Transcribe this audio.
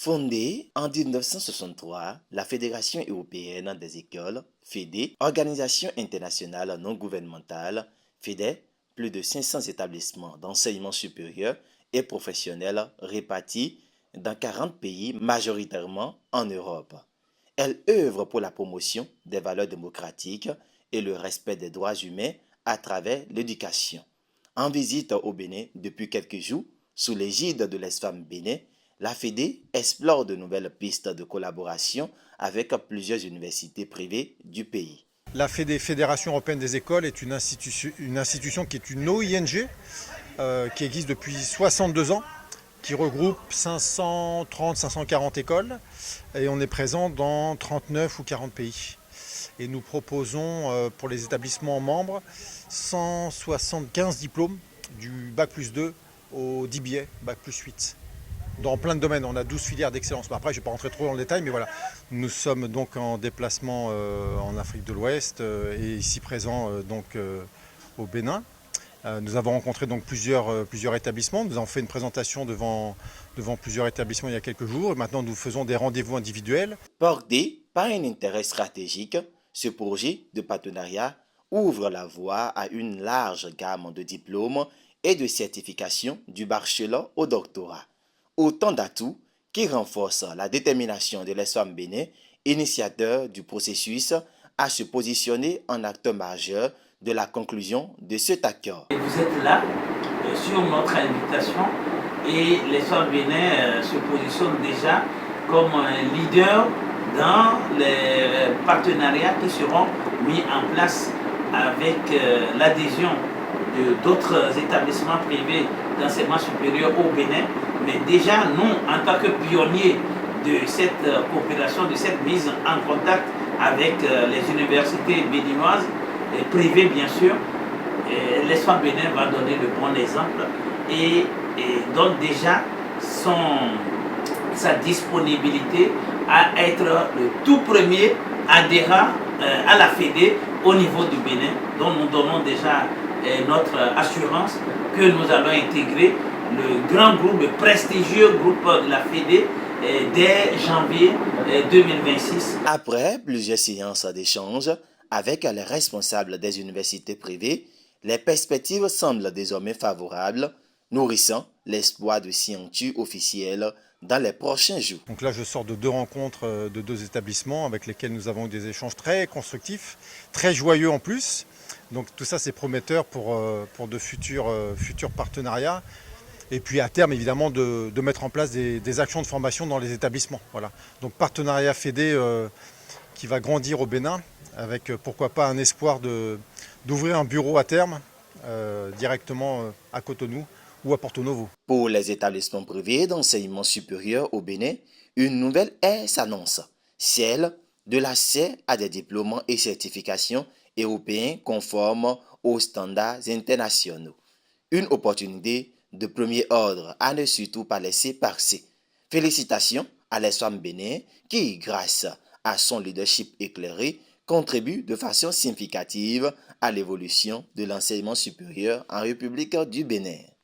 Fondée en 1963, la Fédération européenne des écoles, FEDE, organisation internationale non gouvernementale, fédère plus de 500 établissements d'enseignement supérieur et professionnel répartis dans 40 pays, majoritairement en Europe. Elle œuvre pour la promotion des valeurs démocratiques et le respect des droits humains à travers l'éducation. En visite au Bénin depuis quelques jours, sous l'égide de l'ESFAM Bénin, la FEDE explore de nouvelles pistes de collaboration avec plusieurs universités privées du pays. La Fédération européenne des écoles est une institution qui est une OING qui existe depuis 62 ans, qui regroupe 530-540 écoles et on est présent dans 39 ou 40 pays. Et nous proposons pour les établissements membres 175 diplômes du Bac+2 au DBA, Bac+8. Dans plein de domaines, on a 12 filières d'excellence. Après, je ne vais pas rentrer trop dans le détail, mais voilà. Nous sommes donc en déplacement en Afrique de l'Ouest et ici présents au Bénin. Nous avons rencontré donc plusieurs établissements. Nous avons fait une présentation devant plusieurs établissements il y a quelques jours. Et maintenant, nous faisons des rendez-vous individuels. Porté par un intérêt stratégique, ce projet de partenariat ouvre la voie à une large gamme de diplômes et de certifications du bachelor au doctorat. Autant d'atouts qui renforcent la détermination de l'ESFAM Bénin, initiateur du processus, à se positionner en acteur majeur de la conclusion de cet accord. Vous êtes là sur notre invitation et l'ESFAM Bénin se positionne déjà comme un leader dans les partenariats qui seront mis en place avec l'adhésion d'autres établissements privés d'enseignement supérieur au Bénin. Mais déjà, nous, en tant que pionniers de cette coopération, de cette mise en contact avec les universités béninoises, et privées bien sûr, l'ESFAM Bénin va donner le bon exemple et donne déjà sa disponibilité à être le tout premier adhérent à la FEDE au niveau du Bénin, dont nous donnons déjà notre assurance que nous allons intégrer le grand groupe, le prestigieux groupe de la FEDE dès janvier 2026. Après plusieurs séances d'échange avec les responsables des universités privées, les perspectives semblent désormais favorables, nourrissant l'espoir de signature officielle dans les prochains jours. Donc là, je sors de 2 rencontres de 2 établissements avec lesquels nous avons eu des échanges très constructifs, très joyeux en plus. Donc tout ça, c'est prometteur pour de futurs partenariats. Et puis à terme, évidemment, de mettre en place des actions de formation dans les établissements. Voilà. Donc partenariat FEDE qui va grandir au Bénin, avec pourquoi pas un espoir d'ouvrir un bureau à terme directement à Cotonou ou à Porto Novo. Pour les établissements privés d'enseignement supérieur au Bénin, une nouvelle ère s'annonce, celle de l'accès à des diplômes et certifications européens conformes aux standards internationaux. Une opportunité de premier ordre à ne surtout pas laisser passer. Félicitations à l'ESFAM Bénin qui, grâce à son leadership éclairé, contribue de façon significative à l'évolution de l'enseignement supérieur en République du Bénin.